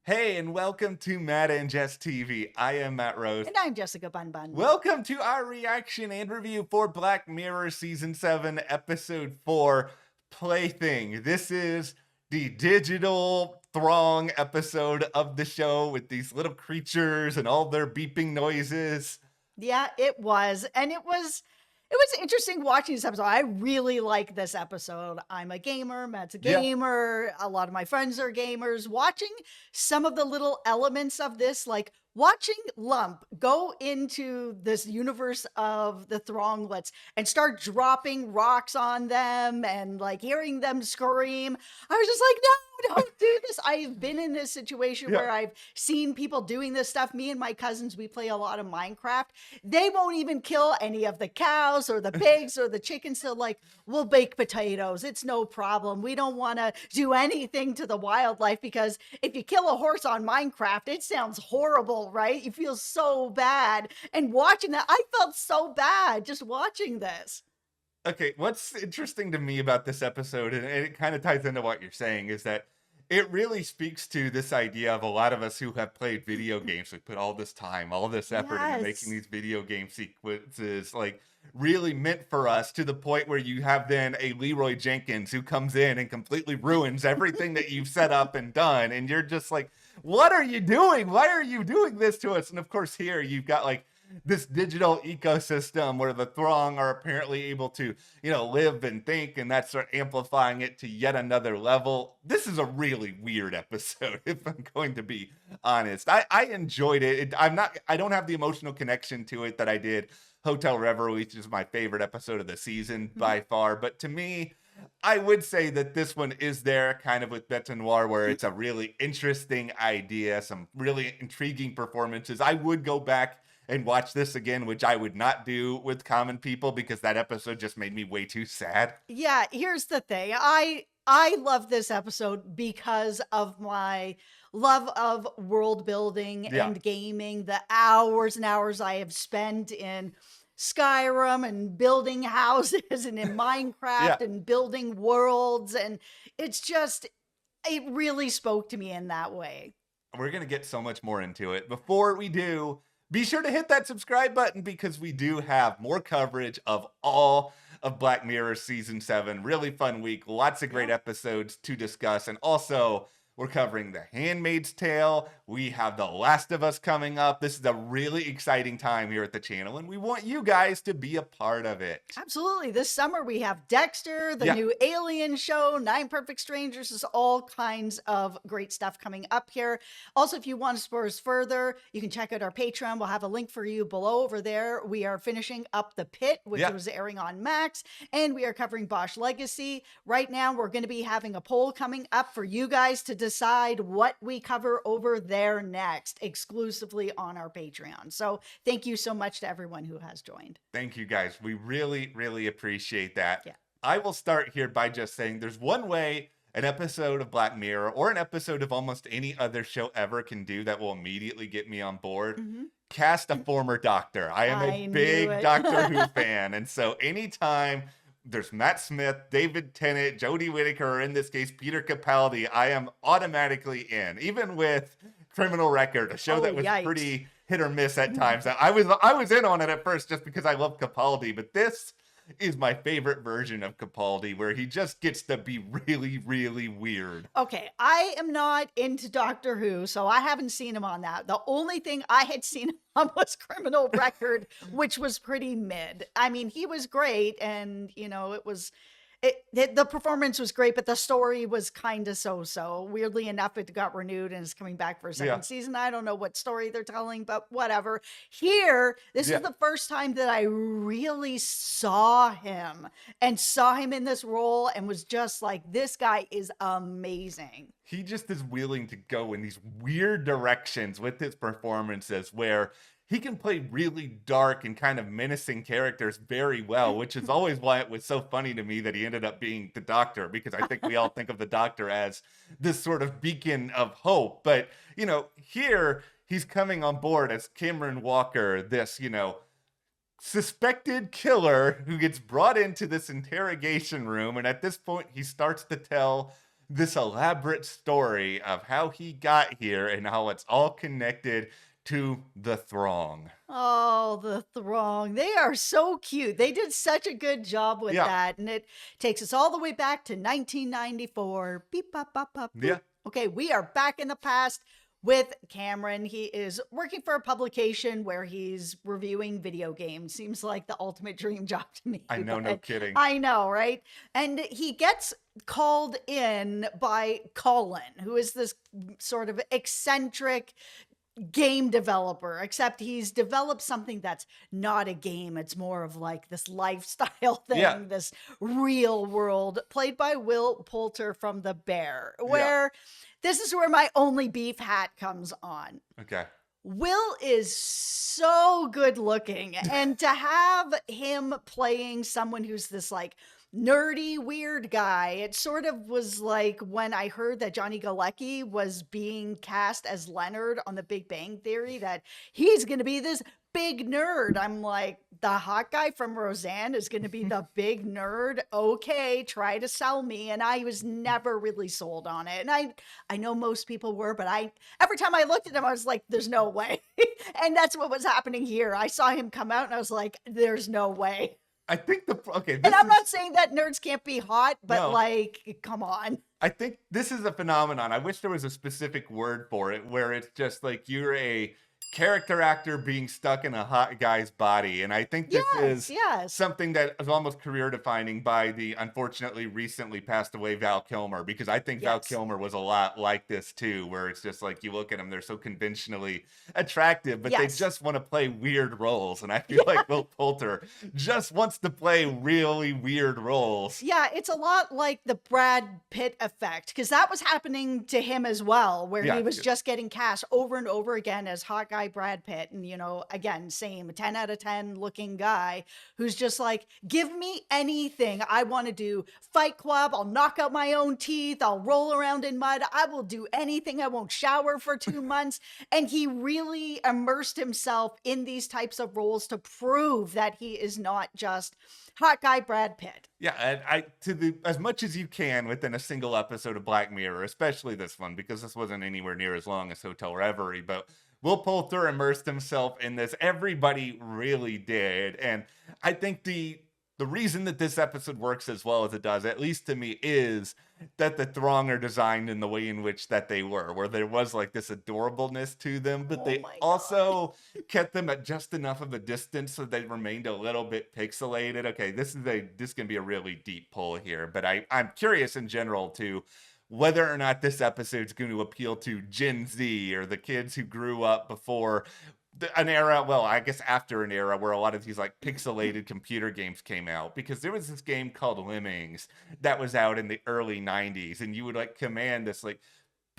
Hey, and welcome to Matt and Jess TV. I am Matt Rose. And I'm Jessica Bun Bun. Welcome to our reaction and review for Black Mirror Season 7, Episode 4, Plaything. This is the digital throng episode of the show with these little creatures and all their beeping noises. Yeah, it was. And it was interesting watching this episode. I really like this episode. I'm a gamer, Matt's a gamer, a lot of my friends are gamers. Watching some of the little elements of this, like watching Lump go into this universe of the Thronglets and start dropping rocks on them and like hearing them scream. I was just like, no, don't do this. I've been in this situation where I've seen people doing this stuff. Me and my cousins, we play a lot of Minecraft. They won't even kill any of the cows or the pigs or the chickens. So like, we'll bake potatoes. It's no problem. We don't want to do anything to the wildlife because if you kill a horse on Minecraft, it sounds horrible, right? You feel so bad. And watching that, I felt so bad just watching this. Okay, what's interesting to me about this episode, and it kind of ties into what you're saying, is that it really speaks to this idea of a lot of us who have played video games. We put all this time, all this effort into making these video game sequences, like really meant for us, to the point where you have then a Leroy Jenkins who comes in and completely ruins everything that you've set up and done. And you're just like, what are you doing? Why are you doing this to us? And of course, here you've got like this digital ecosystem where the throng are apparently able to, live and think, and that's sort of amplifying it to yet another level. This is a really weird episode, if I'm going to be honest. I enjoyed it. I don't have the emotional connection to it that I did Hotel Reverie, which is my favorite episode of the season by far. But to me, I would say that this one is there kind of with Bête Noire, where it's a really interesting idea, some really intriguing performances. I would go back and watch this again, which I would not do with Common People because that episode just made me way too sad. Yeah, here's the thing. I love this episode because of my love of world building and gaming, the hours and hours I have spent in Skyrim and building houses and in Minecraft and building worlds. And it's just, it really spoke to me in that way. We're going to get so much more into it. Before we do, be sure to hit that subscribe button because we do have more coverage of all of Black Mirror Season 7. Really fun week. Lots of great episodes to discuss. And also, we're covering The Handmaid's Tale. We have The Last of Us coming up. This is a really exciting time here at the channel, and we want you guys to be a part of it. Absolutely. This summer we have Dexter, the new Alien show, Nine Perfect Strangers. There's all kinds of great stuff coming up here. Also, if you want to explore us further, you can check out our Patreon. We'll have a link for you below over there. We are finishing up The Pit, which was airing on Max, and we are covering Bosch Legacy. Right now, we're going to be having a poll coming up for you guys to decide what we cover over there next, exclusively on our Patreon. So thank you so much to everyone who has joined. Thank you guys. We really, really appreciate that. I will start here by just saying there's one way an episode of Black Mirror or an episode of almost any other show ever can do that will immediately get me on board. Cast a former Doctor. I am a big Doctor Who fan. And so anytime there's Matt Smith, David Tennant, Jodie Whittaker, or in this case, Peter Capaldi, I am automatically in. Even with Criminal Record, a show that was pretty hit or miss at times. I was in on it at first just because I love Capaldi, but this is my favorite version of Capaldi, where he just gets to be really, really weird. Okay, I am not into Doctor Who, so I haven't seen him on that. The only thing I had seen him on was Criminal Record, which was pretty mid. I mean, he was great, and, the performance was great, but the story was kind of so-so. Weirdly enough, it got renewed and is coming back for a second season. I don't know what story they're telling, but whatever. Here, this is the first time that I really saw him in this role and was just like, this guy is amazing. He just is willing to go in these weird directions with his performances where he can play really dark and kind of menacing characters very well, which is always why it was so funny to me that he ended up being the Doctor, because I think we all think of the Doctor as this sort of beacon of hope. But, here he's coming on board as Cameron Walker, this, suspected killer who gets brought into this interrogation room. And at this point, he starts to tell this elaborate story of how he got here and how it's all connected to the Throng. Oh, the Throng. They are so cute. They did such a good job with Yeah, that. And it takes us all the way back to 1994. Beep, bop, bop, bop, boop. yeah, Okay, we are back in the past with Cameron. He is working for a publication where he's reviewing video games. Seems like the ultimate dream job to me. I know, no But kidding. I know, right? And he gets called in by Colin, who is this sort of eccentric game developer, except he's developed something that's not a game. It's more of like this lifestyle Yeah, thing, this real world, played by Will Poulter from The Bear, yeah, where this is where my only beef hat comes on. okay. Will is so good looking, and to have him playing someone who's this like nerdy, weird guy, it sort of was like when I heard that Johnny Galecki was being cast as Leonard on The Big Bang Theory, that he's going to be this big nerd. I'm like, the hot guy from Roseanne is going to be the big nerd. Okay, try to sell me. And I was never really sold on it. And I know most people were, but every time I looked at him, I was like, there's no way. And that's what was happening here. I saw him come out and I was like, there's no way. I think okay, And this I'm is not saying that nerds can't be hot, but no. like, come on. I think this is a phenomenon. I wish there was a specific word for it where it's just like you're a character actor being stuck in a hot guy's body. And I think this Yes, is yes. something that is almost career defining by the unfortunately recently passed away Val Kilmer, because I think Val Yes. Kilmer was a lot like this too, where it's just like you look at them, they're so conventionally attractive, but they Yes. just want to play weird roles. And I feel like Will Poulter just wants to play really weird roles. Yeah, it's a lot like the Brad Pitt effect, because that was happening to him as well, where Yeah. he was just getting cast over and over again as hot guy Brad Pitt. And, again, same 10 out of 10 looking guy who's just like, give me anything I want to do. Fight Club, I'll knock out my own teeth, I'll roll around in mud, I will do anything. I won't shower for 2 months. And he really immersed himself in these types of roles to prove that he is not just hot guy Brad Pitt. Yeah, and as much as you can within a single episode of Black Mirror, especially this one, because this wasn't anywhere near as long as Hotel Reverie, but Will Poulter immersed himself in this. Everybody really did, and I think the reason that this episode works as well as it does, at least to me, is that the Throng are designed in the way in which that they were, where there was like this adorableness to them, but Oh they my God. also kept them at just enough of a distance so they remained a little bit pixelated. Okay, this can be a really deep pull here, but I'm curious in general to whether or not this episode's going to appeal to Gen Z or the kids who grew up before an era, well, I guess after an era where a lot of these like pixelated computer games came out, because there was this game called Lemmings that was out in the early 90s, and you would like command this like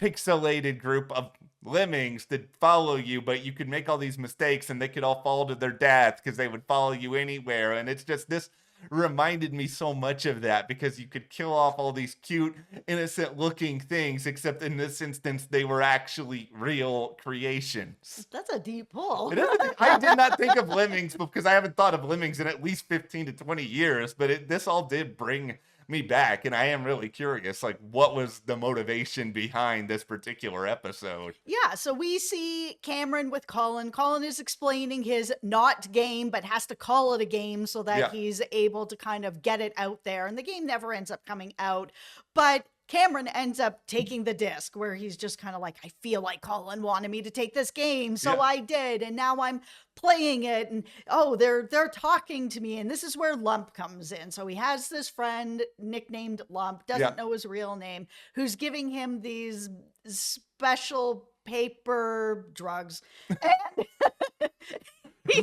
pixelated group of lemmings to follow you, but you could make all these mistakes and they could all fall to their death because they would follow you anywhere. And it's just, this reminded me so much of that, because you could kill off all these cute, innocent looking things, except in this instance, they were actually real creations. That's a deep pull. I did not think of lemmings because I haven't thought of lemmings in at least 15 to 20 years, but this all did bring me back, and I am really curious, like, what was the motivation behind this particular episode? Yeah, so we see Cameron with Colin. Colin is explaining his not game, but has to call it a game so that Yeah. he's able to kind of get it out there. And the game never ends up coming out. But Cameron ends up taking the disc, where he's just kind of like, I feel like Colin wanted me to take this game, so Yeah. I did, and now I'm playing it, and oh, they're talking to me, and this is where Lump comes in. So he has this friend nicknamed Lump, Yeah. doesn't know his real name, who's giving him these special paper drugs. And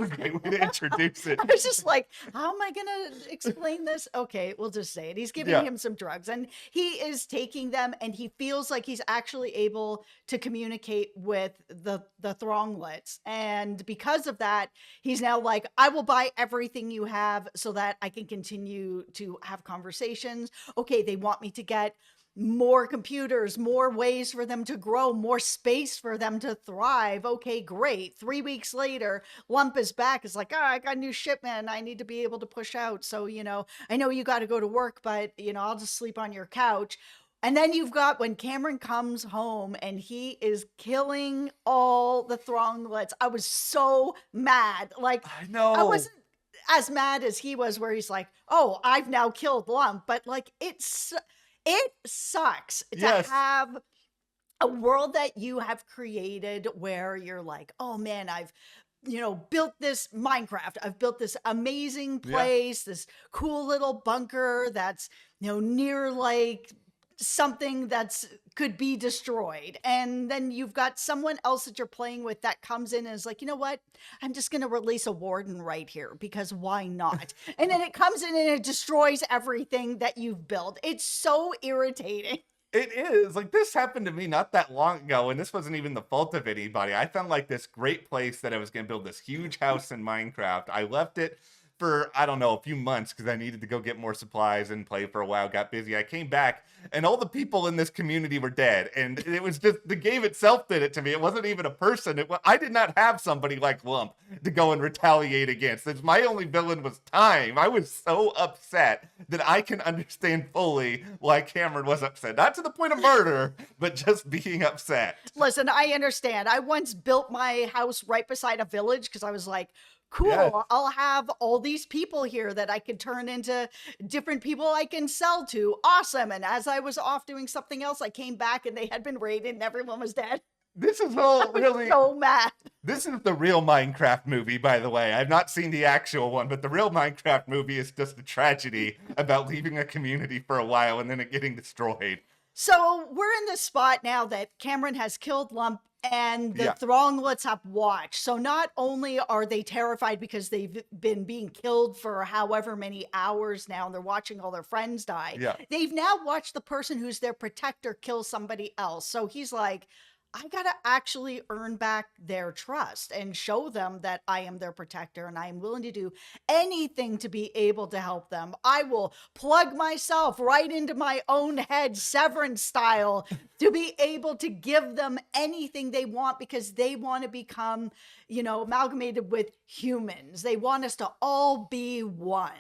That's a great way to introduce it. I was just like, how am I going to explain this? Okay, we'll just say it. He's giving Yeah. him some drugs, and he is taking them, and he feels like he's actually able to communicate with the Thronglets. And because of that, he's now like, I will buy everything you have so that I can continue to have conversations. Okay, they want me to get more computers, more ways for them to grow, more space for them to thrive. Okay, great. 3 weeks later, Lump is back. It's like, I got a new shipment. I need to be able to push out. So, I know you got to go to work, but, I'll just sleep on your couch. And then you've got when Cameron comes home and he is killing all the Thronglets. I was so mad. Like, I I know. wasn't as mad as he was, where he's like, "Oh, I've now killed Lump," but like, it sucks to Yes. have a world that you have created where you're like, "Oh man, I've built this Minecraft. I've built this amazing Yeah. place, this cool little bunker that's, near like something that's could be destroyed." And then you've got someone else that you're playing with that comes in and is like, "You know what? I'm just going to release a warden right here because why not?" And then it comes in and it destroys everything that you've built. It's so irritating. It is. Like, this happened to me not that long ago, and this wasn't even the fault of anybody. I found like this great place that I was going to build this huge house in Minecraft. I left it for, I don't know, a few months because I needed to go get more supplies and play for a while, got busy. I came back, and all the people in this community were dead. And it was just, the game itself did it to me. It wasn't even a person. I did not have somebody like Lump to go and retaliate against. My only villain was time. I was so upset that I can understand fully why Cameron was upset. Not to the point of murder, but just being upset. Listen, I understand. I once built my house right beside a village because I was like, cool, Yes. I'll have all these people here that I could turn into different people I can sell to. Awesome. And as I was off doing something else, I came back and they had been raided and everyone was dead. This is I all was really. so mad. This is the real Minecraft movie, by the way. I've not seen the actual one, but the real Minecraft movie is just a tragedy about leaving a community for a while and then it getting destroyed. So we're in this spot now that Cameron has killed Lump and the Yeah. Thronglets have watched. So not only are they terrified because they've been being killed for however many hours now and they're watching all their friends die, Yeah. they've now watched the person who's their protector kill somebody else. So he's like, I gotta actually earn back their trust and show them that I am their protector and I am willing to do anything to be able to help them. I will plug myself right into my own head, Severance style, to be able to give them anything they want because they want to become, amalgamated with humans. They want us to all be one.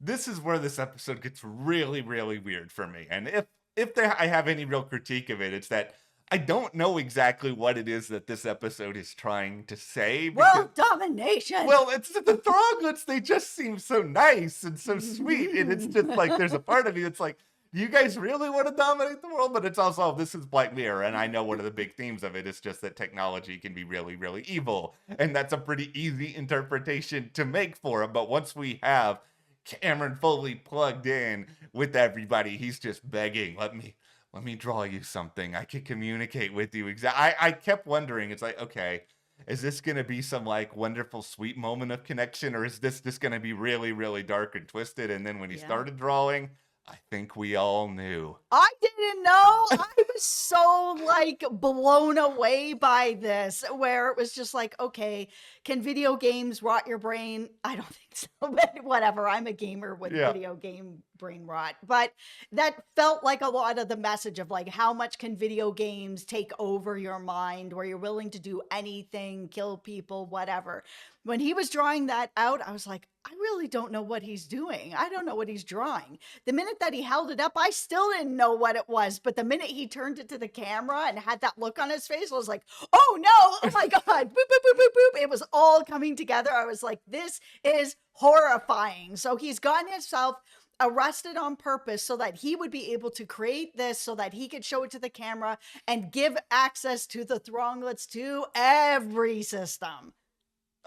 This is where this episode gets really, really weird for me. And if I have any real critique of it, it's that I don't know exactly what it is that this episode is trying to say. World domination. Well, it's the Thronglets, they just seem so nice and so sweet. And it's just like, there's a part of you that's like, you guys really want to dominate the world? But it's also, this is Black Mirror. And I know one of the big themes of it is just that technology can be really, really evil. And that's a pretty easy interpretation to make for him. But once we have Cameron fully plugged in with everybody, he's just begging, let me draw you something. I can communicate with you. I kept wondering, it's like, okay, is this going to be some like wonderful, sweet moment of connection? Or is this just going to be really, really dark and twisted? And then when he Yeah. started drawing, I think we all knew. I didn't know. I was so like blown away by this, where it was just like, okay, can video games rot your brain? I don't think so, but whatever. I'm a gamer with Yeah. video game brain rot. But that felt like a lot of the message of like, how much can video games take over your mind where you're willing to do anything, kill people, whatever. When he was drawing that out, I was like, I really don't know what he's doing. I don't know what he's drawing. The minute that he held it up, I still didn't know what it was. But the minute he turned it to the camera and had that look on his face, I was like, oh no, oh my God, boop, boop, boop, boop, boop. It was all coming together. I was like, this is horrifying. So he's gotten himself arrested on purpose so that he would be able to create this so that he could show it to the camera and give access to the Thronglets to every system.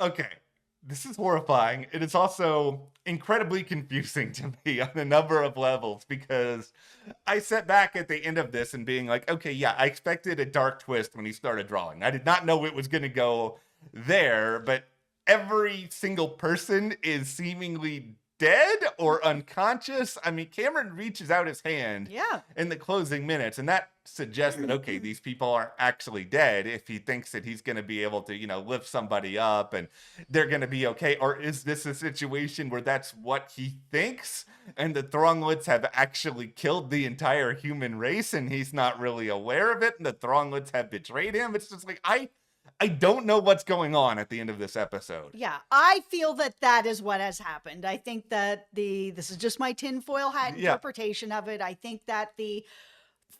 Okay. This is horrifying. It is also incredibly confusing to me on a number of levels because I sat back at the end of this and being like, okay, yeah, I expected a dark twist when he started drawing. I did not know it was going to go there, but every single person is seemingly dead or unconscious. I mean, Cameron reaches out his hand Yeah. in the closing minutes, and that suggests that, okay, these people are actually dead if he thinks that he's going to be able to, lift somebody up and they're going to be okay. Or is this a situation where that's what he thinks and the Thronglets have actually killed the entire human race and he's not really aware of it and the Thronglets have betrayed him? It's just like, I don't know what's going on at the end of this episode. Yeah, I feel that is what has happened. I think that this is just my tinfoil hat Yeah. interpretation of it. I think that the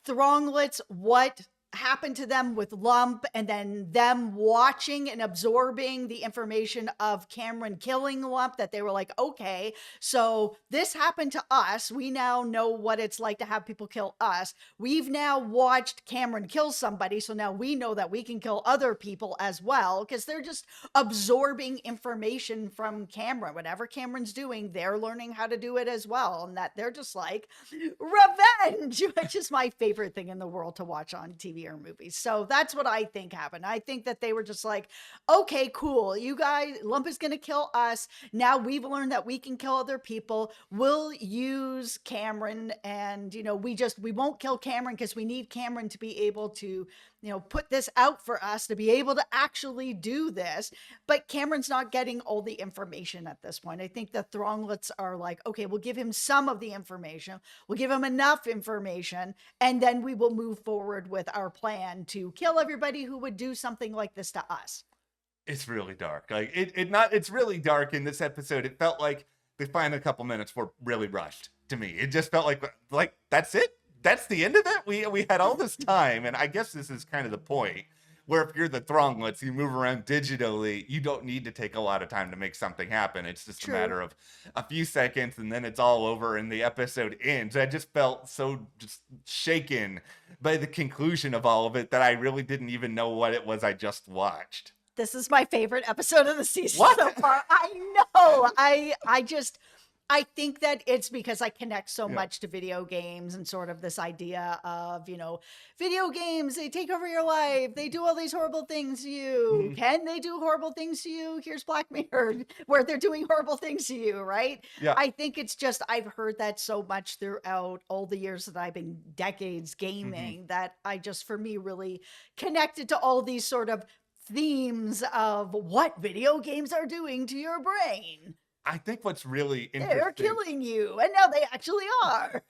Thronglets, what happened to them with Lump, and then them watching and absorbing the information of Cameron killing Lump, that they were like, okay, so this happened to us. We now know what it's like to have people kill us. We've now watched Cameron kill somebody, so now we know that we can kill other people as well, because they're just absorbing information from Cameron. Whatever Cameron's doing, they're learning how to do it as well, and that they're just like, revenge, which is my favorite thing in the world to watch on TV or movies. So that's what I think happened. I think that they were just like, okay, cool, you guys, Lump is going to kill us. Now we've learned that we can kill other people. We'll use Cameron, and we won't kill Cameron because we need Cameron to be able to put this out for us, to be able to actually do this. But Cameron's not getting all the information at this point. I think the Thronglets are like, okay, we'll give him some of the information. We'll give him enough information, and then we will move forward with our plan to kill everybody who would do something like this to us. It's really dark. Like it's really dark in this episode. It felt like the final couple minutes were really rushed to me. It just felt like that's it. That's the end of it. We had all this time, and I guess this is kind of the point where if you're the Thronglets, you move around digitally, you don't need to take a lot of time to make something happen. It's just True. a matter of a few seconds, and then it's all over, and the episode ends. I just felt so just shaken by the conclusion of all of it that I really didn't even know what it was I just watched. This is my favorite episode of the season What? so far. I know. I think that it's because I connect so much to video games and sort of this idea of, video games, they take over your life. They do all these horrible things to you. Can they do horrible things to you? Here's Black Mirror, where they're doing horrible things to you, right? Yeah. I think it's just, I've heard that so much throughout all the years that I've been decades gaming that I just, for me, really connected to all these sort of themes of what video games are doing to your brain. I think what's really interesting. They're killing you, and now they actually are.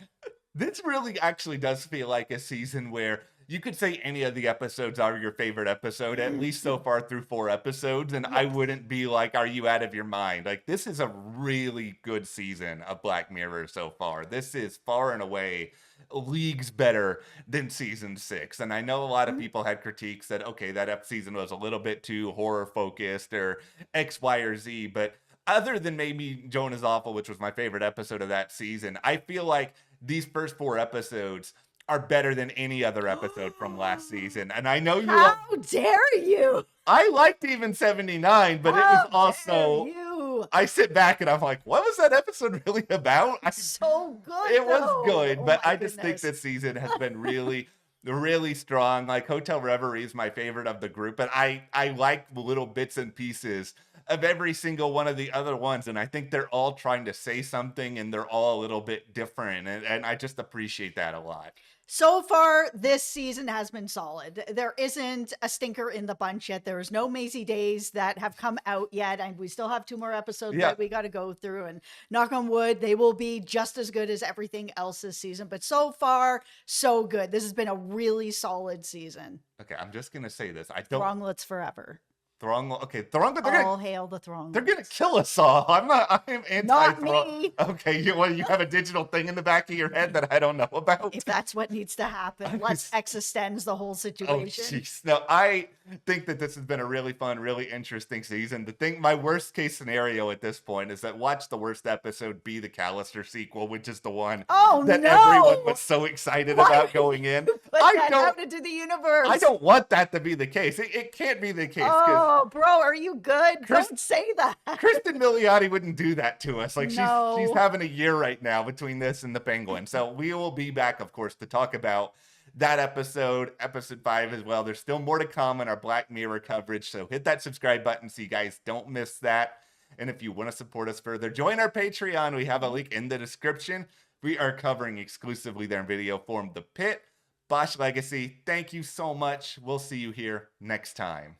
This really actually does feel like a season where you could say any of the episodes are your favorite episode, at least so far through 4 episodes, and I wouldn't be like, are you out of your mind? Like, this is a really good season of Black Mirror so far. This is far and away leagues better than season 6. And I know a lot of people had critiques that, okay, that season was a little bit too horror focused or X, Y, or Z, but other than maybe Jonah's Awful, which was my favorite episode of that season, I feel like these first 4 episodes are better than any other episode from last season. And I know you How dare you? I liked even 79, but it was also I sit back and I'm like, what was that episode really about? So good. It was good, Oh but my I just think goodness. this season has been really strong. Like Hotel Reverie is my favorite of the group, but I like little bits and pieces of every single one of the other ones, and I think they're all trying to say something, and they're all a little bit different, and I just appreciate that a lot. So far, this season has been solid. There isn't a stinker in the bunch yet. There's no Maisie Days that have come out yet, and we still have 2 more episodes that we got to go through. And knock on wood, they will be just as good as everything else this season. But so far, so good. This has been a really solid season. Okay, I'm just gonna say this. I don't Thronglets forever. Thronglets. All hail the Thronglets. They're gonna kill us all. I'm anti. Not me. Okay, you have a digital thing in the back of your head that I don't know about. If that's what needs to happen, let's extend the whole Oh, situation. jeez. No, I think that this has been a really fun, really interesting season. My worst case scenario at this point is that watch the worst episode be the Callister sequel, which is the one that everyone was so excited about going in. Put that out into the universe. I don't want that to be the case. It can't be the case. Oh, bro, are you good? Don't say that. Kristen Milioti wouldn't do that to us. Like No. she's having a year right now between this and the Penguin. So we will be back, of course, to talk about that episode 5 as well. There's still more to come in our Black Mirror coverage. So hit that subscribe button so you guys don't miss that. And if you want to support us further, join our Patreon. We have a link in the description. We are covering exclusively there in video form The Pit, Bosch Legacy. Thank you so much. We'll see you here next time.